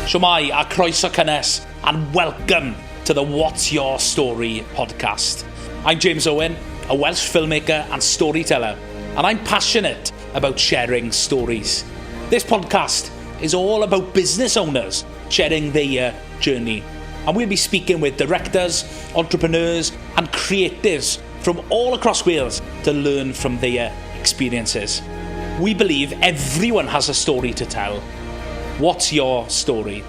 Siwmai a croeso cynnes, and welcome to the What's Your Story podcast. I'm James Owen, a Welsh filmmaker and storyteller, and I'm passionate about sharing stories. This podcast is all about business owners sharing their journey, and we'll be speaking with directors, entrepreneurs and creatives from all across Wales to learn from their experiences. We believe everyone has a story to tell. What's your story?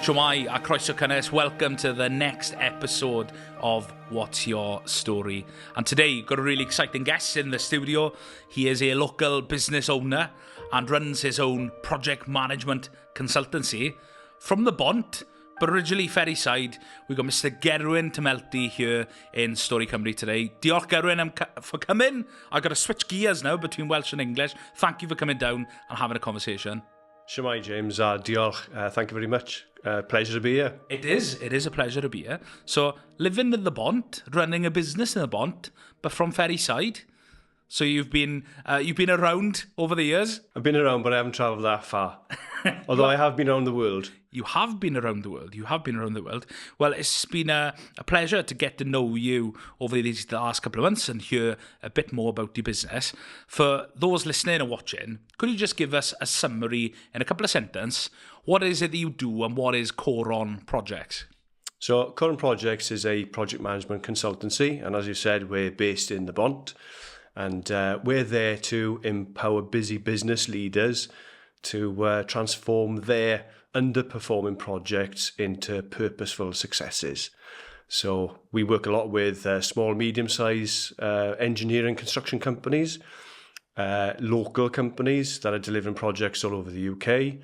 Siwmai a croeso cynnes, welcome to the next episode of What's Your Story. And today, we've got a really exciting guest in the studio. He is a local business owner and runs his own project management consultancy from the Bont, but originally Ferryside. We've got Mr. Gerwyn Tumelty here in Stori Cymru today. Diolch Gerwyn for coming. I've got to switch gears now between Welsh and English. Thank you for coming down and having a conversation. Siwmai, James. Diolch. Thank you very much. Pleasure to be here. It is a pleasure to be here. So, living in the Bont, running a business in the Bont, but from Ferryside. So you've been around over the years? I've been around, but I haven't travelled that far. Although I have been around the world. You have been around the world. Well, it's been a pleasure to get to know you over these last couple of months and hear a bit more about your business. For those listening and watching, could you just give us a summary in a couple of sentences? What is it that you do and what is Coron Projects? So Coron Projects is a project management consultancy. And as you said, we're based in the Bont. And we're there to empower busy business leaders to transform their underperforming projects into purposeful successes. So we work a lot with small, medium-sized engineering construction companies, local companies that are delivering projects all over the UK,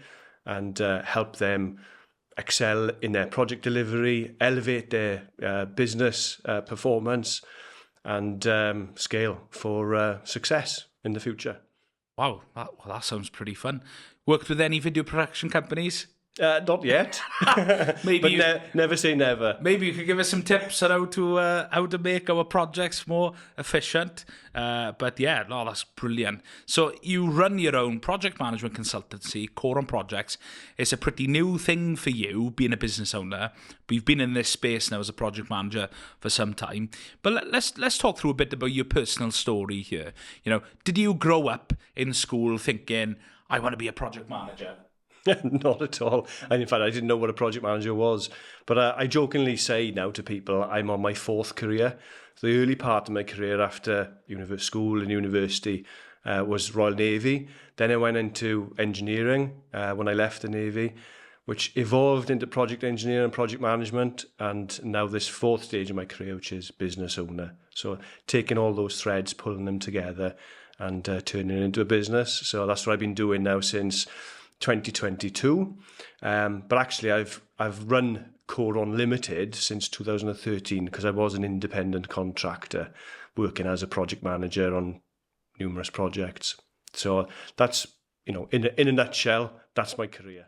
and help them excel in their project delivery, elevate their business performance, and scale for success in the future. Wow, that sounds pretty fun. Worked with any video production companies? Not yet. Maybe but never say never. Maybe you could give us some tips on how to make our projects more efficient. But yeah, no, that's brilliant. So you run your own project management consultancy, Coron Projects. It's a pretty new thing for you, being a business owner. But you've been in this space now as a project manager for some time. But let's talk through a bit about your personal story here. You know, did you grow up in school thinking, I want to be a project manager? Not at all. And in fact, I didn't know what a project manager was. But I jokingly say now to people, I'm on my fourth career. So the early part of my career after school and university was Royal Navy. Then I went into engineering when I left the Navy, which evolved into project engineering and project management. And now this fourth stage of my career, which is business owner. So taking all those threads, pulling them together and turning it into a business. So that's what I've been doing now since 2022, but actually I've run Coron Limited since 2013 because I was an independent contractor working as a project manager on numerous projects. So that's, in a nutshell, that's my career.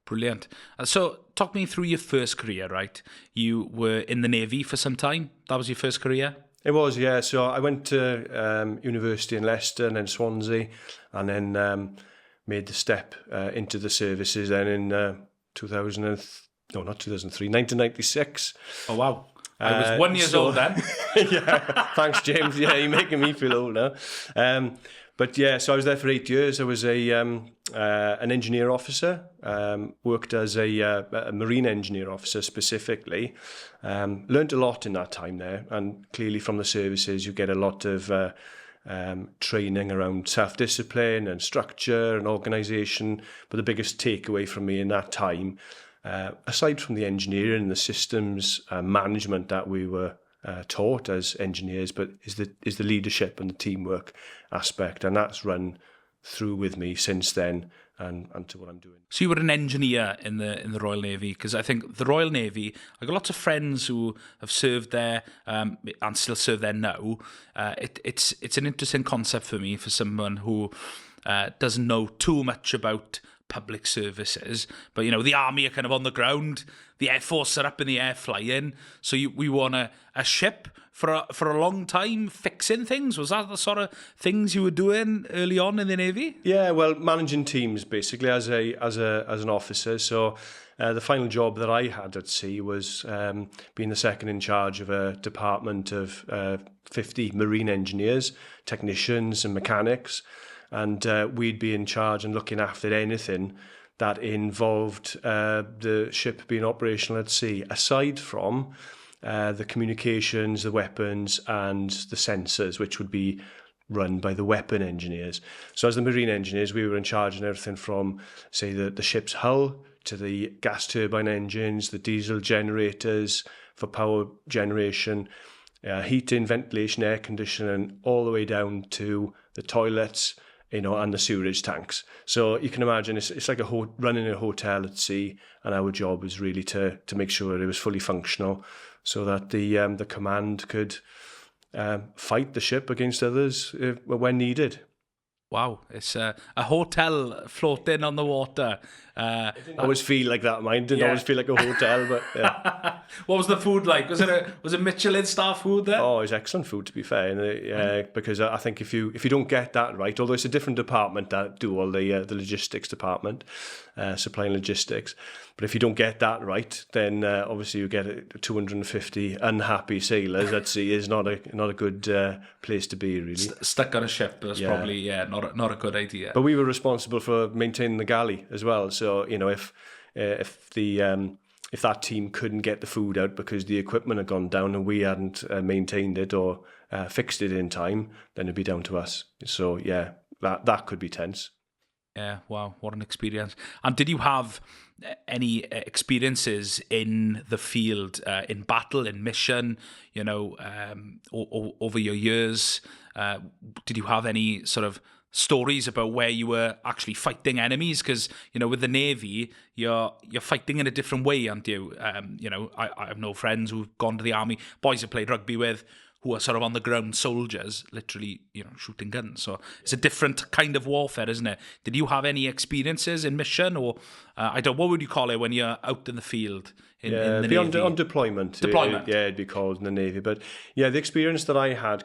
Brilliant. So talk me through your first career, right? You were in the Navy for some time. That was your first career? It was, yeah. So I went to university in Leicester and then Swansea, and then made the step into the services then in 1996. Oh, wow. I was 1 year old then. Yeah, thanks, James. Yeah, you're making me feel old now. But yeah, so I was there for 8 years. I was an engineer officer, worked as a marine engineer officer specifically. Learned a lot in that time there, and clearly from the services you get a lot of training around self-discipline and structure and organisation. But the biggest takeaway from me in that time, aside from the engineering and the systems management that we were taught as engineers, but is the leadership and the teamwork aspect, and that's run through with me since then and to what I'm doing. So you were an engineer in the Royal Navy, because I think the Royal Navy, I've got lots of friends who have served there and still serve there now. It's an interesting concept for me, for someone who doesn't know too much about public services, but the army are kind of on the ground, the air force are up in the air flying, so we were on a ship for a long time fixing things. Was that the sort of things you were doing early on in the Navy? Yeah, well, managing teams basically as an officer. So the final job that I had at sea was being the second in charge of a department of 50 marine engineers, technicians and mechanics. And we'd be in charge and looking after anything that involved the ship being operational at sea, aside from the communications, the weapons, and the sensors, which would be run by the weapon engineers. So as the marine engineers, we were in charge of everything from, say, the ship's hull to the gas turbine engines, the diesel generators for power generation, heating, ventilation, air conditioning, all the way down to the toilets, and the sewerage tanks. So you can imagine it's like running a hotel at sea, and our job was really to make sure it was fully functional, so that the command could fight the ship against others when needed. Wow, it's a hotel floating on the water. I always feel like that, mine. Didn't always feel like a hotel, but yeah. What was the food like? Was it Michelin star food there? Oh, it's excellent food, to be fair. Because I think if you don't get that right, although it's a different department that do all the logistics department, supply and logistics, but if you don't get that right, then obviously you get 250 unhappy sailors at sea is not a good place to be, really. Stuck on a ship, that's probably not a good idea. But we were responsible for maintaining the galley as well. So if that team couldn't get the food out because the equipment had gone down and we hadn't maintained it or fixed it in time, then it'd be down to us. So yeah, that could be tense. Yeah, wow, what an experience. And did you have any experiences in the field, in battle, in mission, over your years? Did you have any sort of stories about where you were actually fighting enemies? Because, with the Navy, you're fighting in a different way, aren't you? I have no friends who've gone to the army, boys I played rugby with, who are sort of on the ground soldiers, literally, shooting guns. So it's a different kind of warfare, isn't it? Did you have any experiences in mission, or what would you call it when you're out in the field in the Navy? On deployment. Deployment. It'd be called in the Navy. But yeah, the experience that I had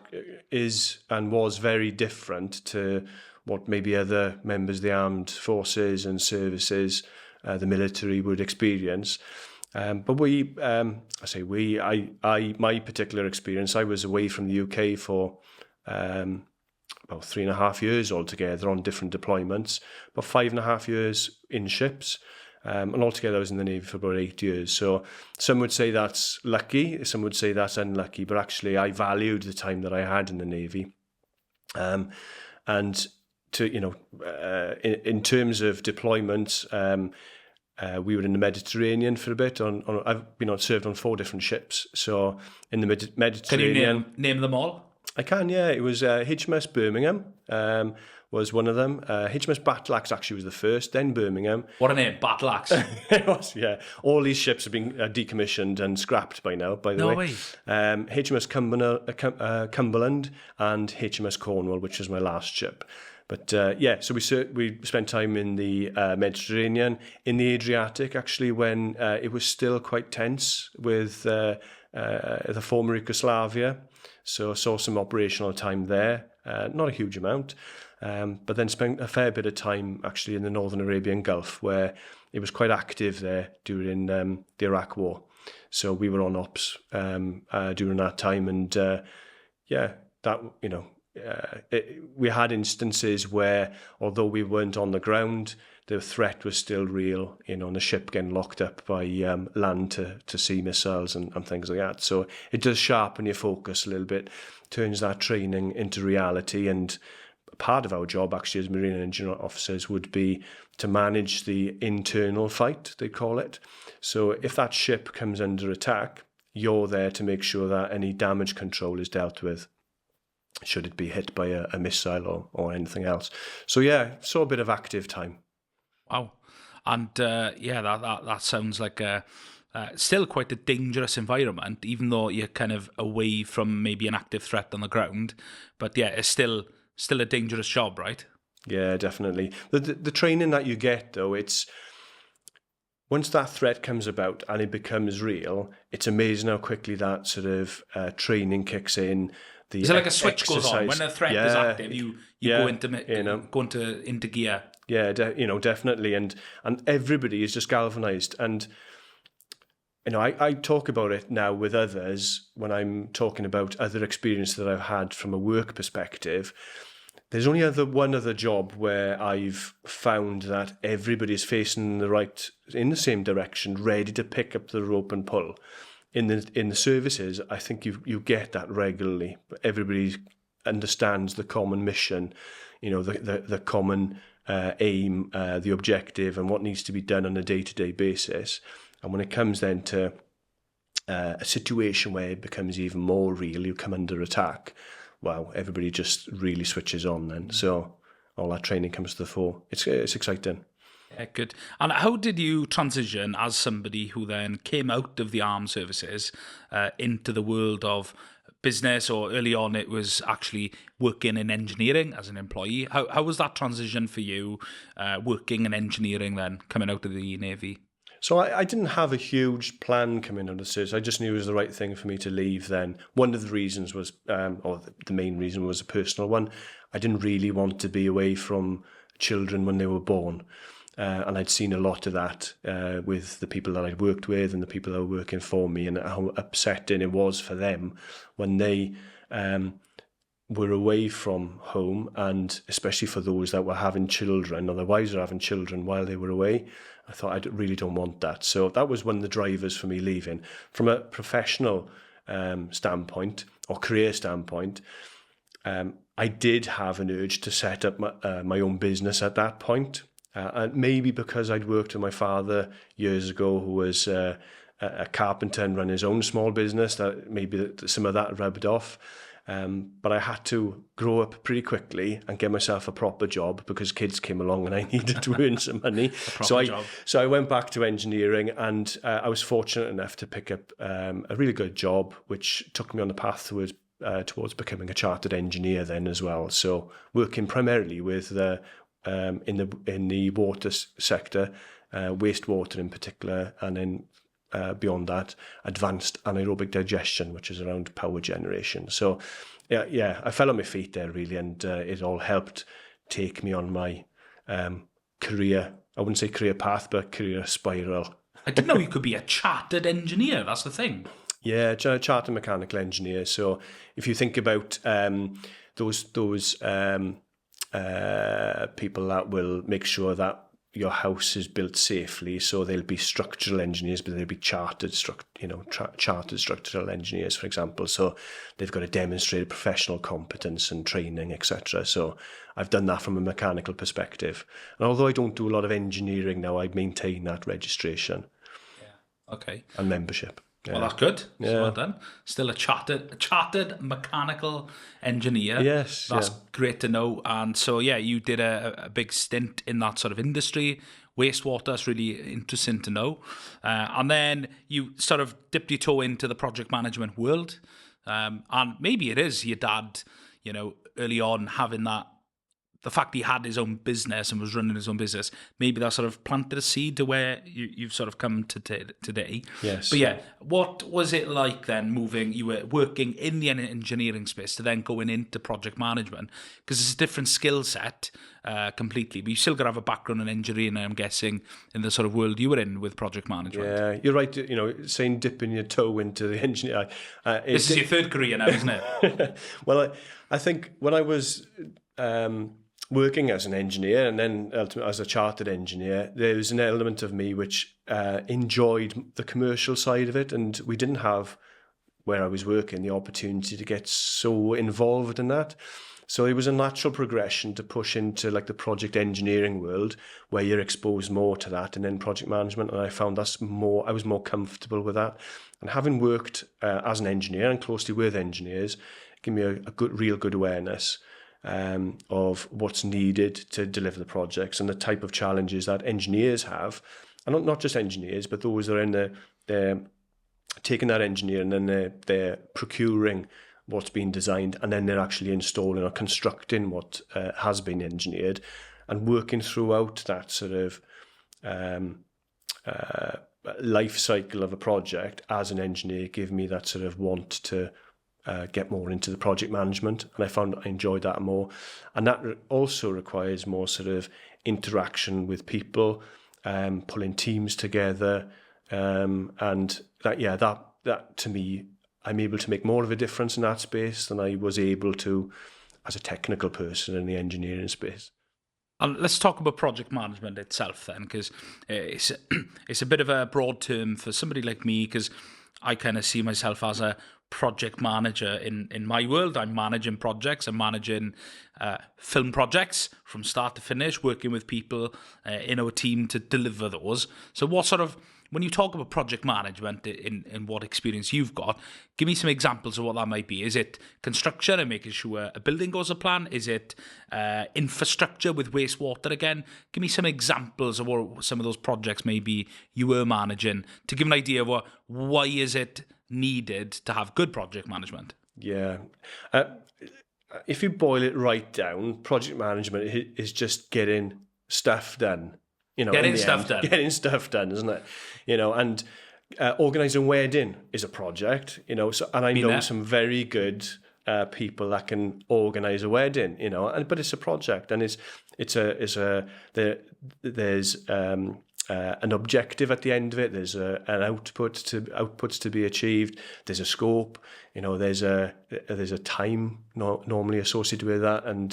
is and was very different to what maybe other members of the armed forces and services, the military would experience. But my particular experience, I was away from the UK for about 3.5 years altogether on different deployments, about 5.5 years in ships, and altogether I was in the Navy for about 8 years. So some would say that's lucky, some would say that's unlucky, but actually I valued the time that I had in the Navy. And to in terms of deployment, we were in the Mediterranean for a bit. I've been served on 4 different ships. So in the Mediterranean, can you name them all? I can, yeah. It was HMS Birmingham was one of them. HMS Battleaxe actually was the first, then Birmingham. What a name, Battleaxe. It was, yeah. All these ships have been decommissioned and scrapped by now, by the way. No way. HMS Cumberland and HMS Cornwall, which was my last ship. But so we spent time in the Mediterranean, in the Adriatic, actually, when it was still quite tense with the former Yugoslavia. So saw some operational time there, not a huge amount, but then spent a fair bit of time actually in the Northern Arabian Gulf, where it was quite active there during the Iraq War. So we were on ops during that time, and we had instances where, although we weren't on the ground, the threat was still real, and the ship getting locked up by land to sea missiles and things like that. So it does sharpen your focus a little bit, turns that training into reality. And part of our job, actually, as marine engineer officers, would be to manage the internal fight, they call it. So if that ship comes under attack, you're there to make sure that any damage control is dealt with, should it be hit by a missile or anything else. So yeah, saw a bit of active time. Wow. And that sounds like still quite a dangerous environment, even though you're kind of away from maybe an active threat on the ground. But yeah, it's still a dangerous job, right? Yeah, definitely. The training that you get, though, once that threat comes about and it becomes real, it's amazing how quickly that sort of training kicks in. Is it like a switch goes on when a threat is active? You go into gear. Yeah, definitely, and everybody is just galvanized. And I talk about it now with others when I'm talking about other experience that I've had from a work perspective. There's only one other job where I've found that everybody's facing in the same direction, ready to pick up the rope and pull. In the services, I think you get that regularly. Everybody understands the common mission, the common aim, the objective, and what needs to be done on a day-to-day basis. And when it comes then to a situation where it becomes even more real, you come under attack. Wow, everybody just really switches on then. So all that training comes to the fore. It's exciting. Yeah, good. And how did you transition as somebody who then came out of the armed services into the world of business, or early on it was actually working in engineering as an employee? How was that transition for you, working in engineering then, coming out of the Navy? So I didn't have a huge plan coming out of service. I just knew it was the right thing for me to leave then. One of the reasons was, or the main reason was a personal one. I didn't really want to be away from children when they were born. And I'd seen a lot of that with the people that I'd worked with and the people that were working for me, and how upsetting it was for them when they were away from home, and especially for those that were having children or their wives were having children while they were away. I thought I really don't want that. So that was one of the drivers for me leaving. From a professional standpoint or career standpoint, I did have an urge to set up my own business at that point. And maybe because I'd worked with my father years ago, who was a carpenter and ran his own small business, that maybe some of that rubbed off. But I had to grow up pretty quickly and get myself a proper job because kids came along and I needed to earn some money. So I went back to engineering, and I was fortunate enough to pick up a really good job, which took me on the path towards becoming a chartered engineer then as well. So working primarily with in the water sector, wastewater in particular, and then beyond that, advanced anaerobic digestion, which is around power generation. So yeah, I fell on my feet there really, and it all helped take me on my career. I wouldn't say career path, but career spiral. I didn't know you could be a chartered engineer. That's the thing. Yeah, chartered mechanical engineer. So if you think about those people that will make sure that your house is built safely, so they'll be structural engineers, but they'll be chartered structural engineers, for example. So they've got a demonstrated professional competence and training, etc. So I've done that from a mechanical perspective. And although I don't do a lot of engineering now, I maintain that registration. Yeah. Okay. And membership. Yeah. Well, that's good. Yeah. Well done. Still a chartered mechanical engineer. Yes. That's great to know. And so, yeah, you did a big stint in that sort of industry. Wastewater, that's really interesting to know. And then you sort of dipped your toe into the project management world. And maybe it is your dad, early on having that, the fact he had his own business and was running his own business, maybe that sort of planted a seed to where you've sort of come to today. Yes. But yeah, what was it like then moving, you were working in the engineering space to then going into project management? Because it's a different skill set completely, but you still got to have a background in engineering, I'm guessing, in the sort of world you were in with project management. Yeah, you're right, saying dipping your toe into the engineering. This is your third career now, isn't it? Well, I think when I was working as an engineer and then ultimately as a chartered engineer, there was an element of me which enjoyed the commercial side of it, and we didn't have, where I was working, the opportunity to get so involved in that. So it was a natural progression to push into like the project engineering world, where you're exposed more to that, and then project management. And I found I was more comfortable with that. And having worked as an engineer and closely with engineers, gave me a real good awareness of what's needed to deliver the projects and the type of challenges that engineers have, and not just engineers, but those that are they're taking that engineer and then they're procuring what's been designed, and then they're actually installing or constructing what has been engineered, and working throughout that sort of life cycle of a project as an engineer gave me that sort of want to get more into the project management, and I found I enjoyed that more. And that also requires more sort of interaction with people, pulling teams together, and that to me, I'm able to make more of a difference in that space than I was able to as a technical person in the engineering space. And let's talk about project management itself then, because it's a bit of a broad term for somebody like me, because I kind of see myself as a project manager in my world. I'm managing projects. I'm managing film projects from start to finish, working with people in our team to deliver those. So what sort of, when you talk about project management in what experience you've got, give me some examples of what that might be. Is it construction and making sure a building goes to plan? Is it infrastructure with wastewater again? Give me some examples of what some of those projects maybe you were managing to give an idea of why is it needed to have good project management. Yeah. If you boil it right down, project management is just getting stuff done. Getting stuff done, isn't it? And organising a wedding is a project. So, and I know some very good people that can organise a wedding. But it's a project, and there's an objective at the end of it. There's an outputs to be achieved. There's a scope. There's a time normally associated with that, and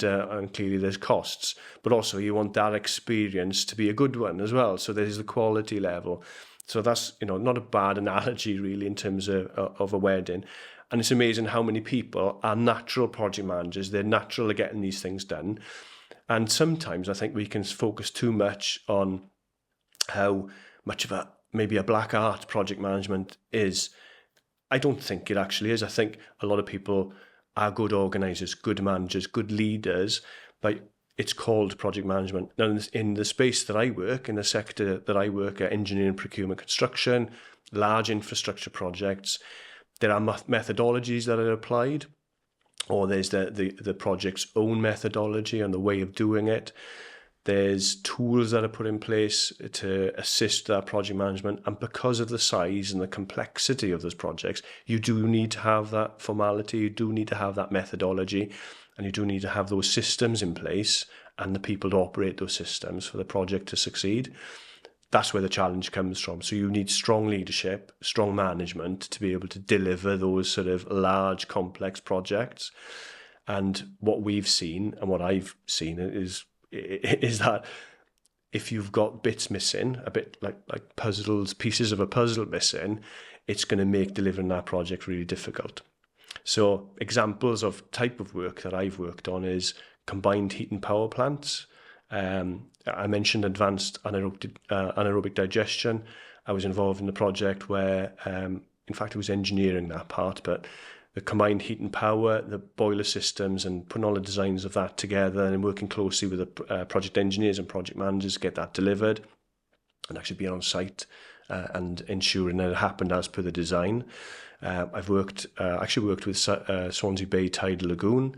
clearly there's costs. But also you want that experience to be a good one as well. So there's the quality level. So that's not a bad analogy really in terms of a wedding. And it's amazing how many people are natural project managers. They're natural at getting these things done. And sometimes I think we can focus too much on how much of maybe a black art project management is. I don't think it actually is. I think a lot of people are good organisers, good managers, good leaders, but it's called project management. Now, in the space that I work, in the sector that I work at, engineering, procurement, construction, large infrastructure projects, there are methodologies that are applied, or there's the project's own methodology and the way of doing it. There's tools that are put in place to assist that project management. And because of the size and the complexity of those projects, you do need to have that formality, you do need to have that methodology, and you do need to have those systems in place and the people to operate those systems for the project to succeed. That's where the challenge comes from. So you need strong leadership, strong management to be able to deliver those sort of large, complex projects. And what we've seen and what I've seen is that if you've got bits missing, a bit like puzzles, pieces of a puzzle missing, it's going to make delivering that project really difficult. So examples of type of work that I've worked on is combined heat and power plants. I mentioned advanced anaerobic digestion. I was involved in a project where, in fact, I was engineering that part, but the combined heat and power, the boiler systems, and putting all the designs of that together and working closely with the project engineers and project managers to get that delivered and actually being on site and ensuring that it happened as per the design. I've actually worked with Swansea Bay Tidal Lagoon,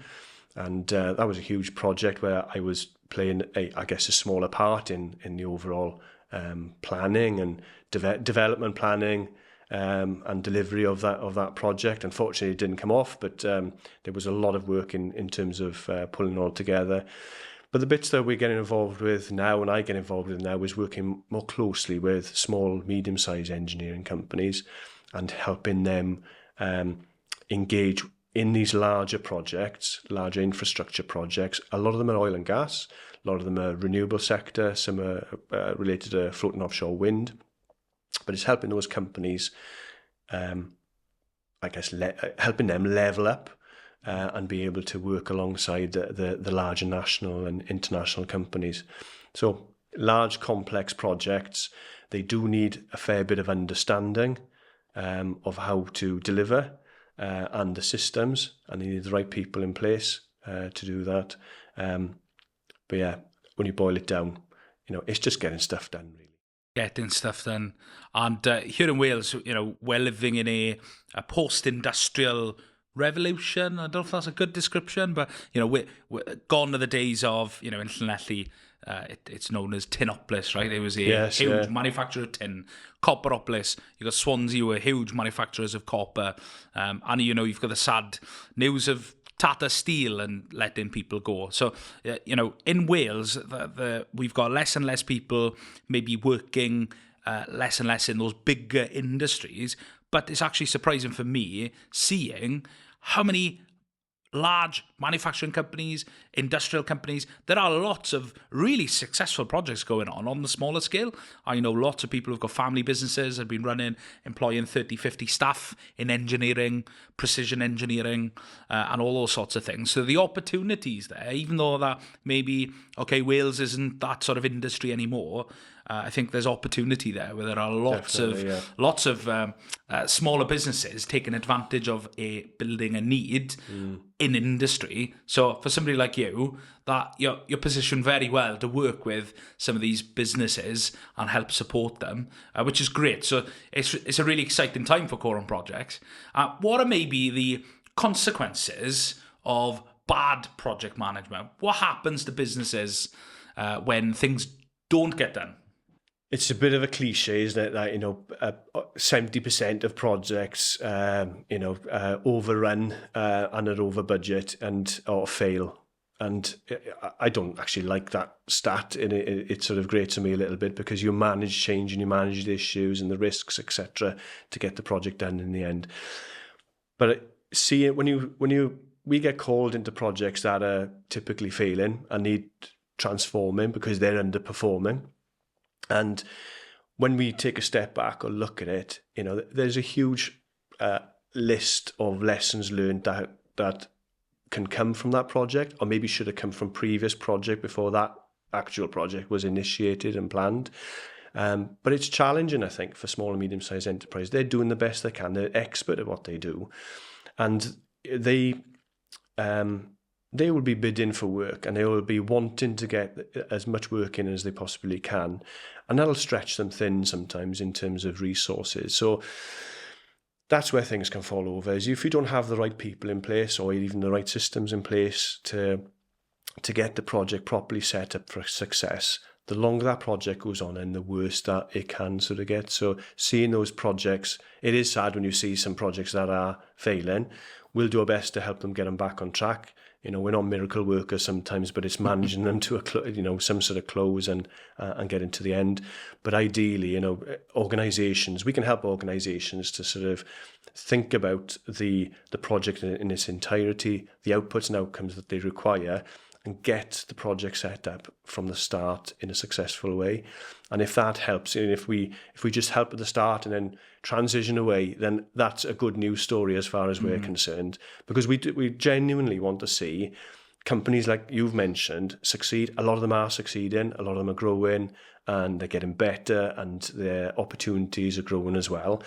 and that was a huge project where I was playing, a smaller part in the overall planning and development planning, and delivery of that project. Unfortunately, it didn't come off, but there was a lot of work in terms of pulling it all together. But the bits that we're getting involved with now, and I get involved with now, is working more closely with small, medium-sized engineering companies and helping them engage in these larger projects, larger infrastructure projects. A lot of them are oil and gas, a lot of them are renewable sector, some are related to floating offshore wind. But it's helping those companies, helping them level up and be able to work alongside the larger national and international companies. So large, complex projects, they do need a fair bit of understanding of how to deliver and the systems, and they need the right people in place to do that. But yeah, when you boil it down, it's just getting stuff done, really. Getting stuff done. And here in Wales, we're living in a post-industrial revolution. I don't know if that's a good description, but we're gone to the days of in Llanelli. It's known as Tinopolis, right? It was a huge manufacturer of tin. Copperopolis. You got Swansea, who were huge manufacturers of copper, and you've got the sad news of Tata Steel and letting people go. So, in Wales, we've got less and less people maybe working less and less in those bigger industries. But it's actually surprising for me seeing how many large manufacturing companies, industrial companies, there are lots of really successful projects going on the smaller scale. I know lots of people who've got family businesses, have been employing 30, 50 staff in engineering, precision engineering, and all those sorts of things. So the opportunities there, even though that maybe, Wales isn't that sort of industry anymore, I think there's opportunity there where there are lots of smaller businesses taking advantage of building a need in industry. So for somebody like you, that you're positioned very well to work with some of these businesses and help support them, which is great. So it's a really exciting time for Coron Projects. What are maybe the consequences of bad project management? What happens to businesses when things don't get done? It's a bit of a cliche, isn't it? That 70% of projects, overrun and are over budget or fail. And I don't actually like that stat. And it sort of grates on me a little bit because you manage change and you manage the issues and the risks, etc., to get the project done in the end. But see, we get called into projects that are typically failing and need transforming because they're underperforming. And when we take a step back or look at it, there's a huge list of lessons learned that can come from that project, or maybe should have come from previous project before that actual project was initiated and planned. But it's challenging, I think, for small and medium-sized enterprise. They're doing the best they can. They're expert at what they do. And they will be bidding for work and they will be wanting to get as much work in as they possibly can. And that'll stretch them thin sometimes in terms of resources. So that's where things can fall over, is if you don't have the right people in place or even the right systems in place to get the project properly set up for success, the longer that project goes on and the worse that it can sort of get. So seeing those projects, it is sad when you see some projects that are failing. We'll do our best to help them get them back on track. We're not miracle workers sometimes, but it's managing them to some sort of close and getting to the end. But ideally, organizations, we can help organizations to sort of think about the project in its entirety, the outputs and outcomes that they require, and get the project set up from the start in a successful way. And if that helps, if we just help at the start and then transition away, then that's a good news story as far as we're concerned. Because we genuinely want to see companies like you've mentioned succeed. A lot of them are succeeding, a lot of them are growing, and they're getting better, and their opportunities are growing as well.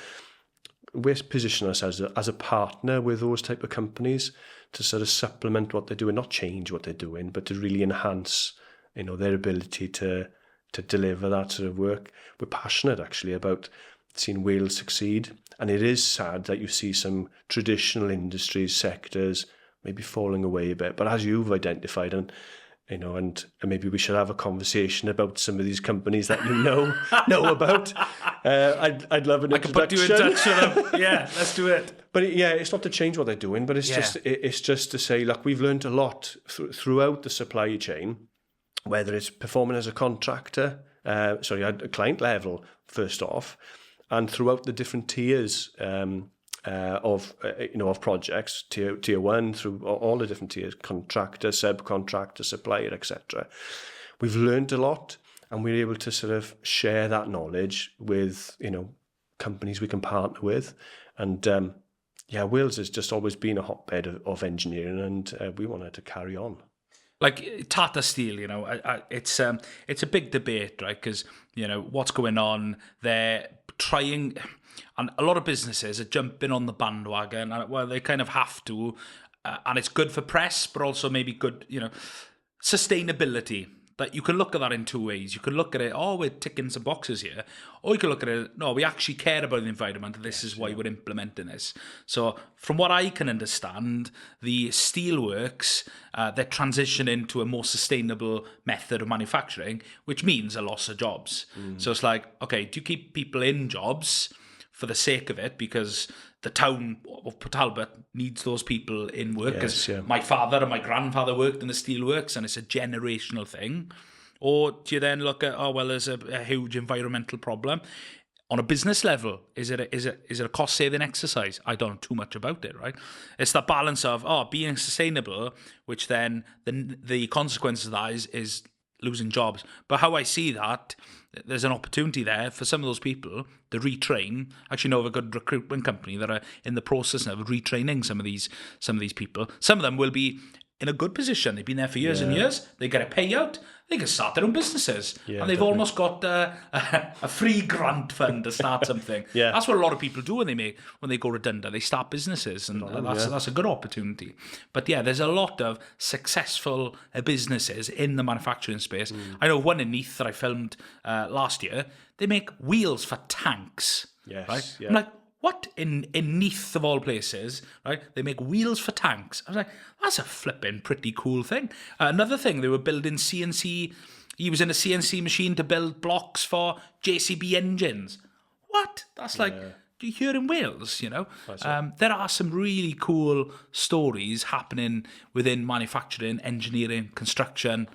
We're positioning ourselves as a partner with those type of companies to sort of supplement what they're doing, not change what they're doing, but to really enhance, their ability to deliver that sort of work. We're passionate actually about seeing Wales succeed, and it is sad that you see some traditional industries, sectors maybe falling away a bit. But as you've identified, and maybe we should have a conversation about some of these companies that know about. I'd love an introduction. I can put you in touch with them. Yeah, let's do it. But it's not to change what they're doing, but it's just to say, look, we've learned a lot throughout the supply chain, whether it's performing as a contractor, at a client level first off, and throughout the different tiers of projects, tier one through all the different tiers, contractor, subcontractor, supplier, etc. We've learned a lot, and we're able to sort of share that knowledge with companies we can partner with, and Wales has just always been a hotbed of engineering, and we wanted to carry on. Like Tata Steel, it's a big debate, right? Because what's going on, they're trying. And a lot of businesses are jumping on the bandwagon, and they kind of have to, and it's good for press, but also maybe good, sustainability. that you can look at that in two ways. You can look at it, oh, we're ticking some boxes here. Or you can look at it, no, we actually care about the environment, and this is why we're implementing this. So from what I can understand, the steelworks, they're transitioning to a more sustainable method of manufacturing, which means a loss of jobs. So it's like, okay, do you keep people in jobs for the sake of it, because the town of Port Talbot needs those people in work, because my father and my grandfather worked in the steelworks and it's a generational thing? Or do you then look at, oh, well, there's a huge environmental problem? On a business level, is it a cost-saving exercise? I don't know too much about it, right? It's that balance of, being sustainable, which then the consequence of that is losing jobs. But how I see that, there's an opportunity there for some of those people to retrain. Actually know of a good recruitment company that are in the process of retraining some of these people. Some of them will be in a good position. They've been there for years and years. They get a payout. They can start their own businesses. And they've almost got a free grant fund to start something. That's what a lot of people do when they go redundant. They start businesses, and that's a good opportunity. But there's a lot of successful businesses in the manufacturing space. I know one in Neath that I filmed last year. They make wheels for tanks. Right? I'm like, what? In Neath, of all places, right? They make wheels for tanks. I was like, that's a flipping pretty cool thing. Another thing, they were building CNC. He was in a CNC machine to build blocks for JCB engines. What? That's like, do you hear in Wales, There are some really cool stories happening within manufacturing, engineering, construction,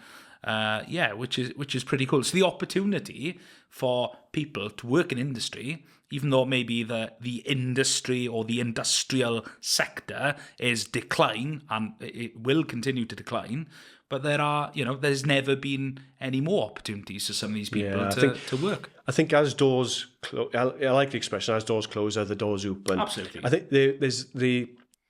which is pretty cool. So the opportunity for people to work in industry, even though maybe the industry or the industrial sector is decline, and it will continue to decline, but there are, there's never been any more opportunities for some of these people to work. I think as doors close, I like the expression, as doors close, other doors open. Absolutely. I think there's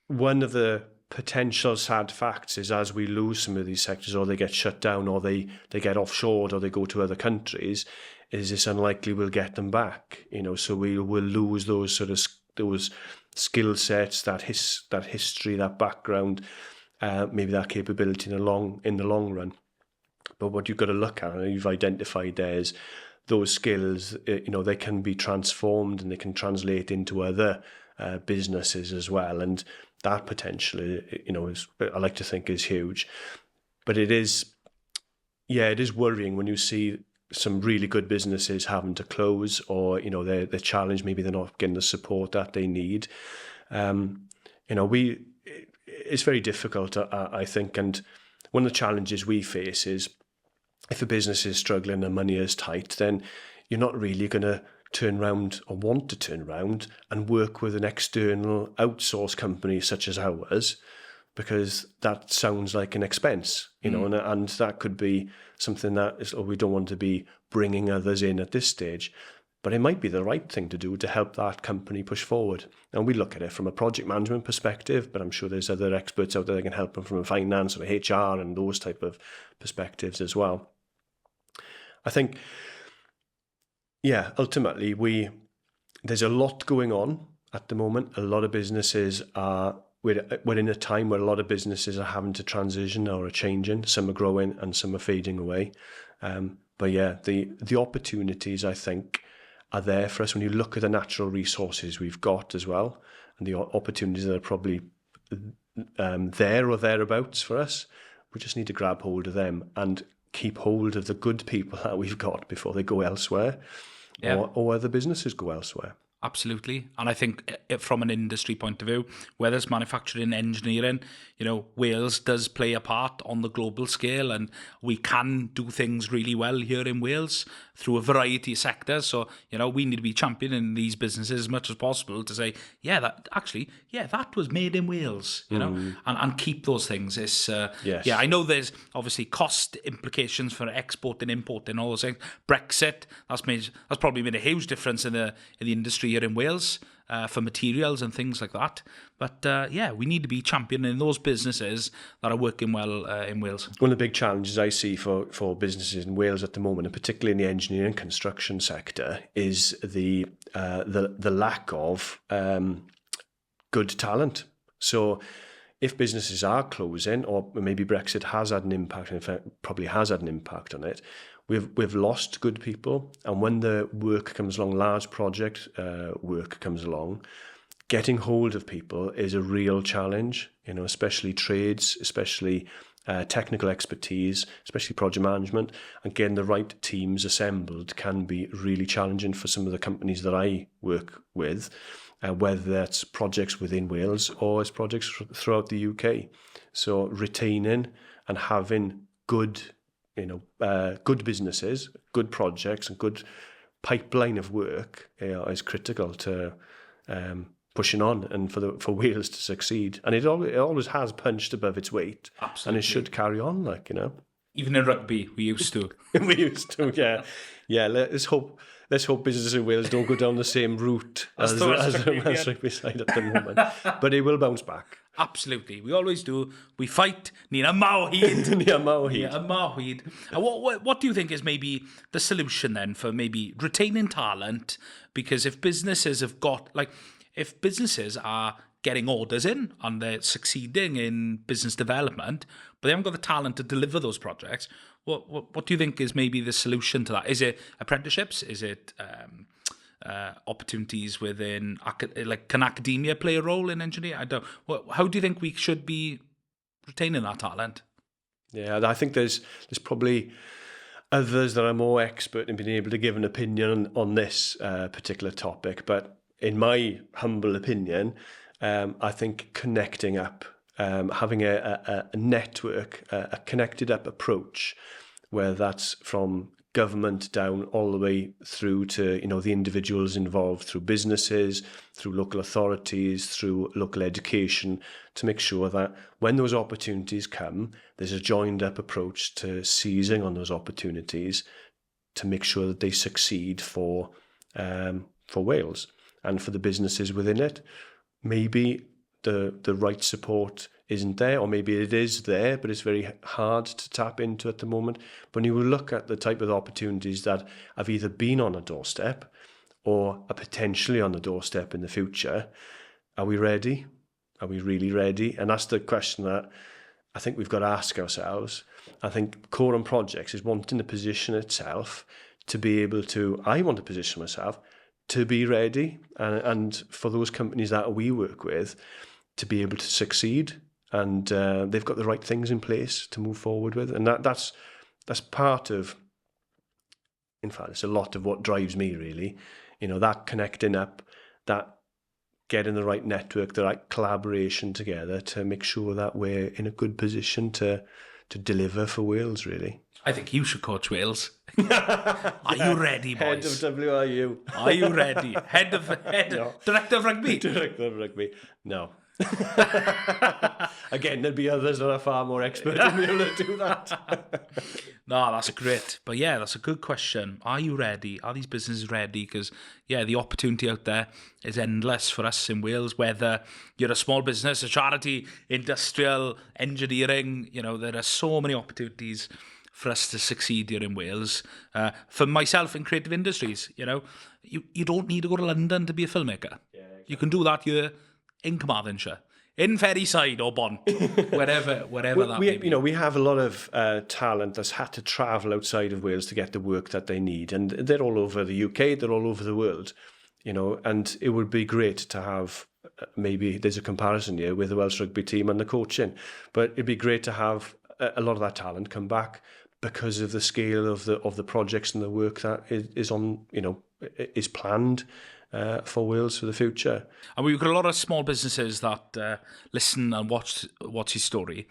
one of the potential sad facts is, as we lose some of these sectors, or they get shut down, or they get offshored, or they go to other countries, is it's unlikely we'll get them back. So we will lose those those skill sets, that history, that background, maybe that capability in the long run. But what you've got to look at, and you've identified there, is those skills. They can be transformed and they can translate into other businesses as well, and that potential, I like to think, is huge. But it is worrying when you see some really good businesses having to close, or they're challenged. Maybe they're not getting the support that they need. It's very difficult, I think. And one of the challenges we face is, if a business is struggling and money is tight, then you're not really going to turn around or want to turn around and work with an external outsource company such as ours, because that sounds like an expense, and that could be something that is, we don't want to be bringing others in at this stage. But it might be the right thing to do to help that company push forward. And we look at it from a project management perspective, but I'm sure there's other experts out there that can help them from a finance or HR and those type of perspectives as well. I think, ultimately, there's a lot going on at the moment. A lot of businesses we're in a time where a lot of businesses are having to transition or are changing. Some are growing and some are fading away. The opportunities, I think, are there for us when you look at the natural resources we've got as well, and the opportunities that are probably there or thereabouts for us. We just need to grab hold of them and keep hold of the good people that we've got before they go elsewhere, or other businesses go elsewhere. Absolutely. And I think from an industry point of view, whether it's manufacturing, engineering, Wales does play a part on the global scale, and we can do things really well here in Wales through a variety of sectors. So, we need to be championing these businesses as much as possible to say, that was made in Wales, and keep those things. It's, I know there's obviously cost implications for exporting, importing, all those things. Brexit, that's probably made a huge difference in the industry here in Wales, for materials and things like that. But we need to be championing those businesses that are working well in Wales. One of the big challenges I see for businesses in Wales at the moment, and particularly in the engineering and construction sector, is the lack of good talent. So, if businesses are closing, or maybe Brexit has had an impact, in fact, probably has had an impact on it, we've lost good people. And when the work comes along, large project work comes along, getting hold of people is a real challenge, especially trades, especially technical expertise, especially project management, and getting the right teams assembled can be really challenging for some of the companies that I work with, whether that's projects within Wales or it's projects throughout the UK. So retaining and having good, good businesses, good projects, and good pipeline of work is critical to pushing on and for Wales to succeed. And it always has punched above its weight. Absolutely. And it should carry on, Even in rugby, we used to. We used to, yeah. Yeah, let's hope businesses in Wales don't go down the same route as rugby side at the moment. But it will bounce back. Absolutely. We always do. We fight. Ni'n amawhyd. And what do you think is maybe the solution then for maybe retaining talent? Because if businesses if businesses are getting orders in and they're succeeding in business development, but they haven't got the talent to deliver those projects, what do you think is maybe the solution to that? Is it apprenticeships? Is it opportunities within, can academia play a role in engineering? How do you think we should be retaining that talent? Yeah, I think there's probably others that are more expert in being able to give an opinion on this particular topic, but in my humble opinion, I think connecting up, having a network, a connected up approach, where that's from government down all the way through to the individuals involved, through businesses, through local authorities, through local education, to make sure that when those opportunities come, there's a joined up approach to seizing on those opportunities to make sure that they succeed for Wales and for the businesses within it. Maybe the right support isn't there, or maybe it is there, but it's very hard to tap into at the moment. But when you look at the type of opportunities that have either been on a doorstep or are potentially on the doorstep in the future, are we ready? Are we really ready? And that's the question that I think we've got to ask ourselves. I think Coron Projects is wanting to position itself to be able to, I want to position myself to be ready, and for those companies that we work with to be able to succeed, and they've got the right things in place to move forward with, and that's part of, in fact, it's a lot of what drives me really, that connecting up, that getting the right network, the right collaboration together to make sure that we're in a good position to deliver for Wales, really. I think you should coach Wales. Are you ready, boys? Head of WRU. Are you ready? No. Director of rugby? Director of rugby. No. Again, there'd be others that are far more expert in being able to do that. No, that's great. But yeah, that's a good question. Are you ready? Are these businesses ready? Because, yeah, the opportunity out there is endless for us in Wales, whether you're a small business, a charity, industrial, engineering, there are so many opportunities for us to succeed here in Wales. For myself in creative industries, you don't need to go to London to be a filmmaker. Yeah, exactly. You can do that here in Carmarthenshire, in Ferryside or Bont, wherever that may be. We have a lot of talent that's had to travel outside of Wales to get the work that they need, and they're all over the UK, they're all over the world, and it would be great to have, maybe there's a comparison here with the Welsh rugby team and the coaching, but it'd be great to have a lot of that talent come back because of the scale of the projects and the work that is on, is planned for Wales for the future. And we've got a lot of small businesses that listen and watch Your Stori.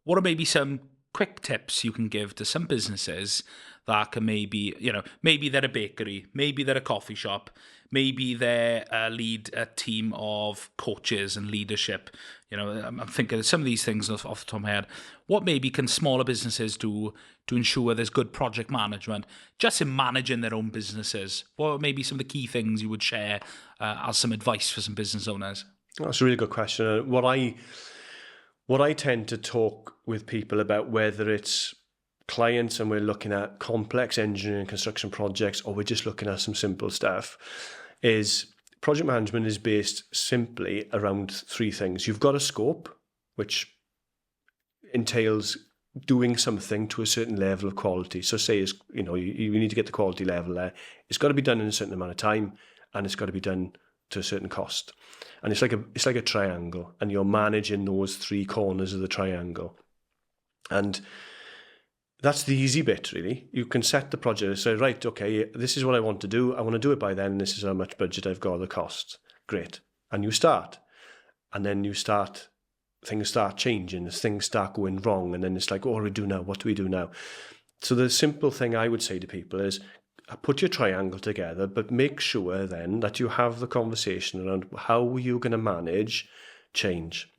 What are maybe some quick tips you can give to some businesses that can maybe they're a bakery, maybe they're a coffee shop, maybe they lead a team of coaches and leadership. I'm thinking of some of these things off the top of my head. What maybe can smaller businesses do to ensure there's good project management, just in managing their own businesses? What are maybe some of the key things you would share as some advice for some business owners? That's a really good question. What I tend to talk with people about, whether it's clients and we're looking at complex engineering and construction projects, or we're just looking at some simple stuff, is project management is based simply around three things. You've got a scope, which entails doing something to a certain level of quality. So say, you need to get the quality level there. It's got to be done in a certain amount of time, and it's got to be done to a certain cost. And it's like a triangle, and you're managing those three corners of the triangle. And that's the easy bit, really. You can set the project and say, right, okay, this is what I want to do. I want to do it by then. This is how much budget I've got, the cost. Great. And you start. And then things start changing, things start going wrong. And then it's like, what do we do now? What do we do now? So the simple thing I would say to people is, put your triangle together, but make sure then that you have the conversation around how are you going to manage change.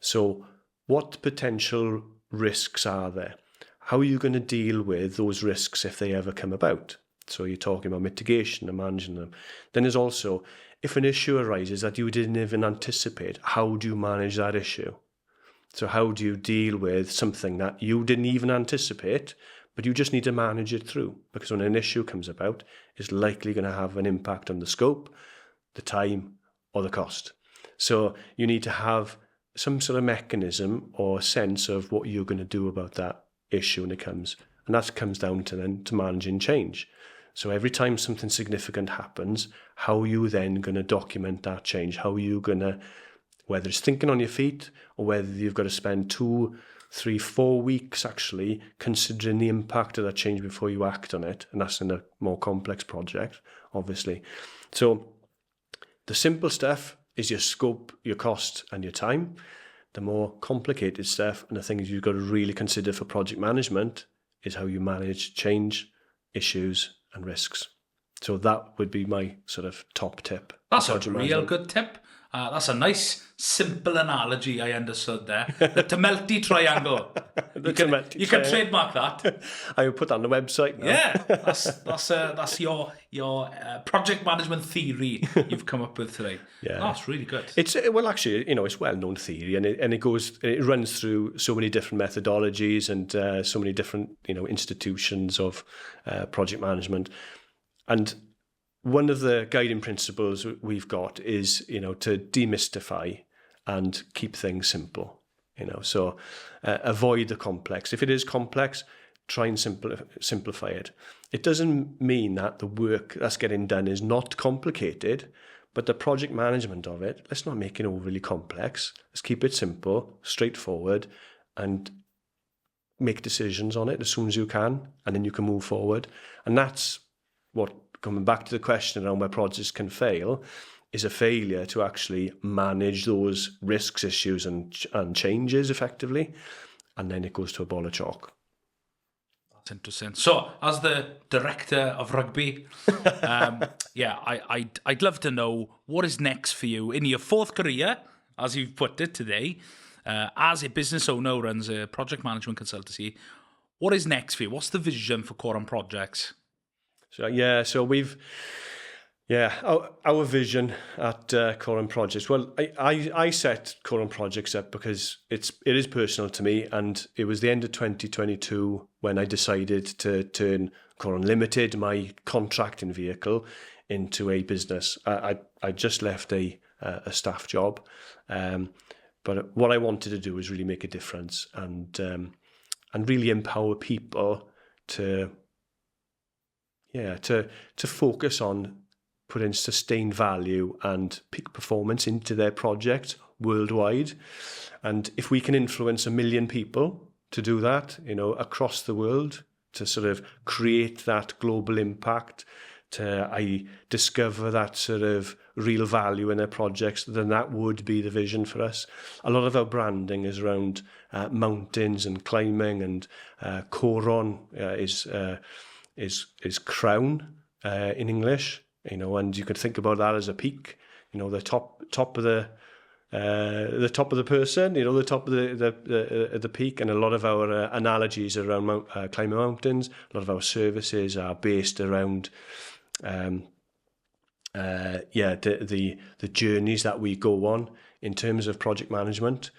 So what potential risks are there? How are you going to deal with those risks if they ever come about? So you're talking about mitigation and managing them. Then there's also, if an issue arises that you didn't even anticipate, how do you manage that issue? So how do you deal with something that you didn't even anticipate, but you just need to manage it through? Because when an issue comes about, it's likely going to have an impact on the scope, the time, or the cost. So you need to have some sort of mechanism or sense of what you're going to do about that issue when it comes. And that comes down to managing change. So every time something significant happens, how are you then going to document that change? How are you going to, whether it's thinking on your feet or whether you've got to spend 2, 3, 4 weeks actually considering the impact of that change before you act on it. And that's in a more complex project, obviously. So the simple stuff is your scope, your cost, and your time. The more complicated stuff, and the things you've got to really consider for project management, is how you manage change, issues, and risks. So that would be my sort of top tip. That's a real good tip. That's a nice, simple analogy I understood there. The Tumelty triangle. You can trademark that. I will put that on the website now. Yeah, that's your project management theory you've come up with today. Yeah, that's really good. It's actually, it's well-known theory, and it runs through so many different methodologies and so many different institutions of project management. And one of the guiding principles we've got is, to demystify and keep things simple, so avoid the complex. If it is complex, try and simplify it. It doesn't mean that the work that's getting done is not complicated, but the project management of it, let's not make it overly complex. Let's keep it simple, straightforward, and make decisions on it as soon as you can, and then you can move forward. And that's what, coming back to the question around where projects can fail, is a failure to actually manage those risks, issues, and changes effectively, and then it goes to a ball of chalk. That's interesting. So, as the director of rugby, I'd love to know what is next for you in your fourth career, as you've put it today, as a business owner who runs a project management consultancy. What is next for you? What's the vision for Coron Projects? So we've, our vision at Coron Projects. Well, I set Coron Projects up because it is personal to me, and it was the end of 2022 when I decided to turn Coron Limited, my contracting vehicle, into a business. I just left a staff job, but what I wanted to do was really make a difference and really empower people to focus on putting sustained value and peak performance into their project worldwide. And if we can influence 1 million people to do that, across the world, to sort of create that global impact, to discover that sort of real value in their projects, then that would be the vision for us. A lot of our branding is around mountains and climbing, and Coron is crown in English, and you could think about that as a peak, the top of the person, the top of the peak. And a lot of our analogies around climbing mountains, a lot of our services are based around the journeys that we go on in terms of project management.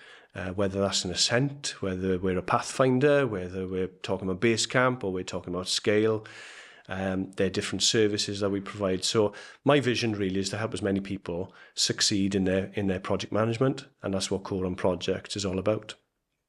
Whether that's an ascent, whether we're a pathfinder, whether we're talking about base camp or we're talking about scale. their different services that we provide. So my vision really is to help as many people succeed in their project management, and that's what Coron Projects is all about.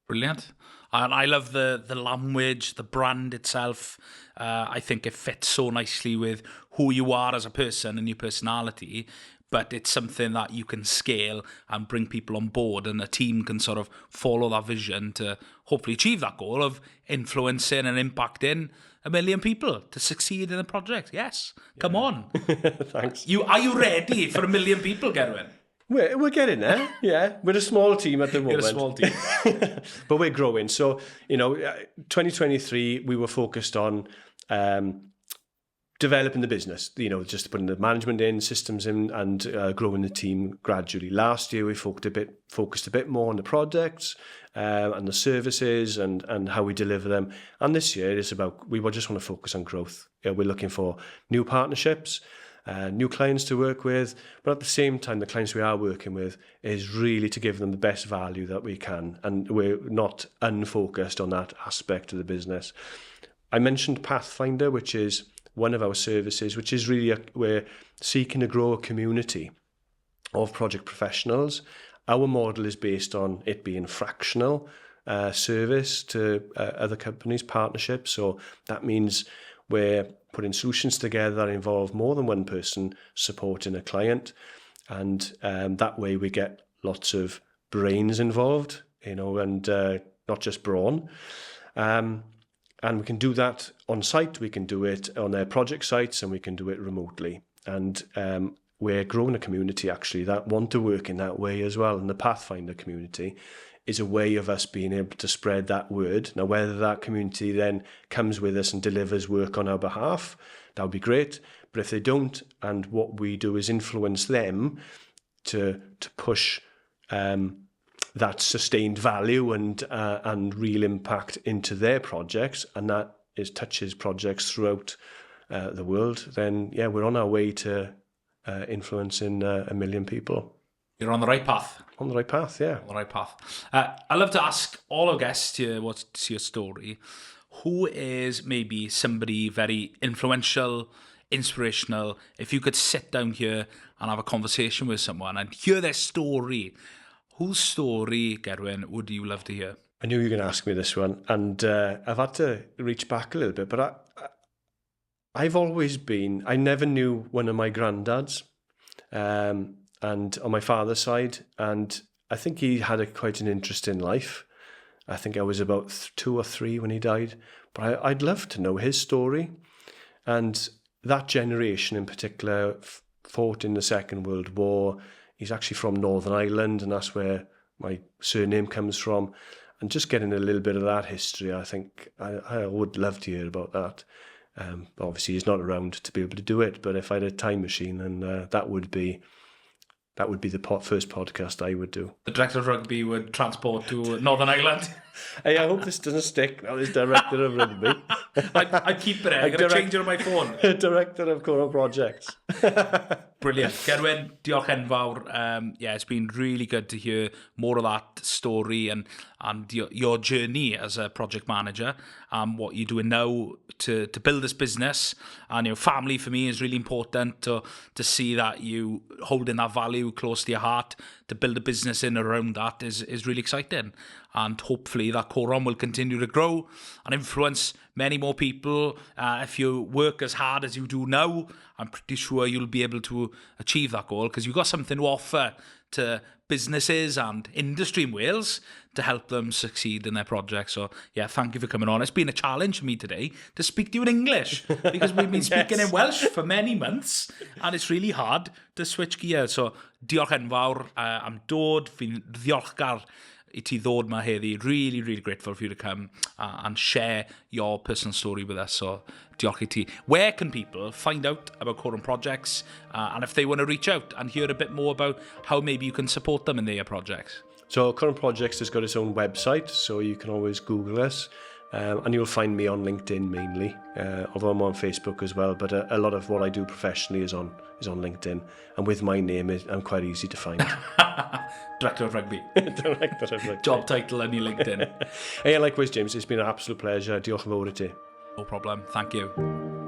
Brilliant. And I love the language, the brand itself. I think it fits so nicely with who you are as a person and your personality, but it's something that you can scale and bring people on board, and a team can sort of follow that vision to hopefully achieve that goal of influencing and impacting 1 million people to succeed in a project. Yes, come on. Thanks. Are you ready for 1 million people, Gerwyn? We're getting there, yeah. We're a small team at the moment. You're a small team. But we're growing. So, 2023, we were focused on developing the business, just putting the management in, systems in, and growing the team gradually. Last year, we focused a bit more on the projects and the services and how we deliver them. And this year, it's about, we just want to focus on growth. We're looking for new partnerships, new clients to work with, but at the same time, the clients we are working with is really to give them the best value that we can, and we're not unfocused on that aspect of the business. I mentioned Pathfinder, which is one of our services, which is really we're seeking to grow a community of project professionals. Our model is based on it being fractional service to other companies, partnerships. So that means we're putting solutions together that involve more than one person supporting a client. And that way we get lots of brains involved, and not just brawn. And we can do that on site, we can do it on their project sites, and we can do it remotely. And we're growing a community, actually, that want to work in that way as well. And the Pathfinder community is a way of us being able to spread that word. Now, whether that community then comes with us and delivers work on our behalf, that would be great. But if they don't, and what we do is influence them to push that sustained value and real impact into their projects, and that touches projects throughout the world, then yeah, we're on our way to influencing 1 million people. You're on the right path. On the right path, yeah. On the right path. I love to ask all our guests here, what's your story? Who is maybe somebody very influential, inspirational? If you could sit down here and have a conversation with someone and hear their story, whose story, Gerwyn, would you love to hear? I knew you were going to ask me this one, and I've had to reach back a little bit, but I've always been, I never knew one of my granddads, and on my father's side, and I think he had quite an interesting life. I think I was about 2 or 3 when he died, but I'd love to know his story. And that generation in particular fought in the Second World War. He's actually from Northern Ireland, and that's where my surname comes from. And just getting a little bit of that history, I think I would love to hear about that. Obviously, he's not around to be able to do it, but if I had a time machine, then that would be the first podcast I would do. The director of rugby would transport to Northern Ireland. Hey, I hope this doesn't stick. Now, this director of rugby. I'd keep it. I'm going to change it on my phone. Director of Coron Projects. Brilliant. Gerwyn, diolch enfawr. It's been really good to hear more of that story and your journey as a project manager, what you're doing now to build this business. And your family, for me, is really important to see that you holding that value close to your heart. To build a business in and around that is really exciting. And hopefully that Coron will continue to grow and influence many more people. If you work as hard as you do now, I'm pretty sure you'll be able to achieve that goal, because you've got something to offer to businesses and industry in Wales to help them succeed in their projects. So yeah, thank you for coming on. It's been a challenge for me today to speak to you in English, because we've been speaking in Welsh for many months and it's really hard to switch gears. So diolch enfawr am dod, fi'n ddiolchgar I ti ddod yma heddi. Really, really grateful for you to come and share your personal story with us. So diolch I ti. Where can people find out about Coron Projects, and if they want to reach out and hear a bit more about how maybe you can support them in their projects? So Coron Projects has got its own website, so you can always Google us. And you'll find me on LinkedIn mainly, although I'm on Facebook as well. But a lot of what I do professionally is on LinkedIn, and with my name, I'm quite easy to find. Director of Rugby. Director of Rugby. Job title on your LinkedIn. Hey, likewise, James. It's been an absolute pleasure. Diolch yn fawr I ti. No problem. Thank you.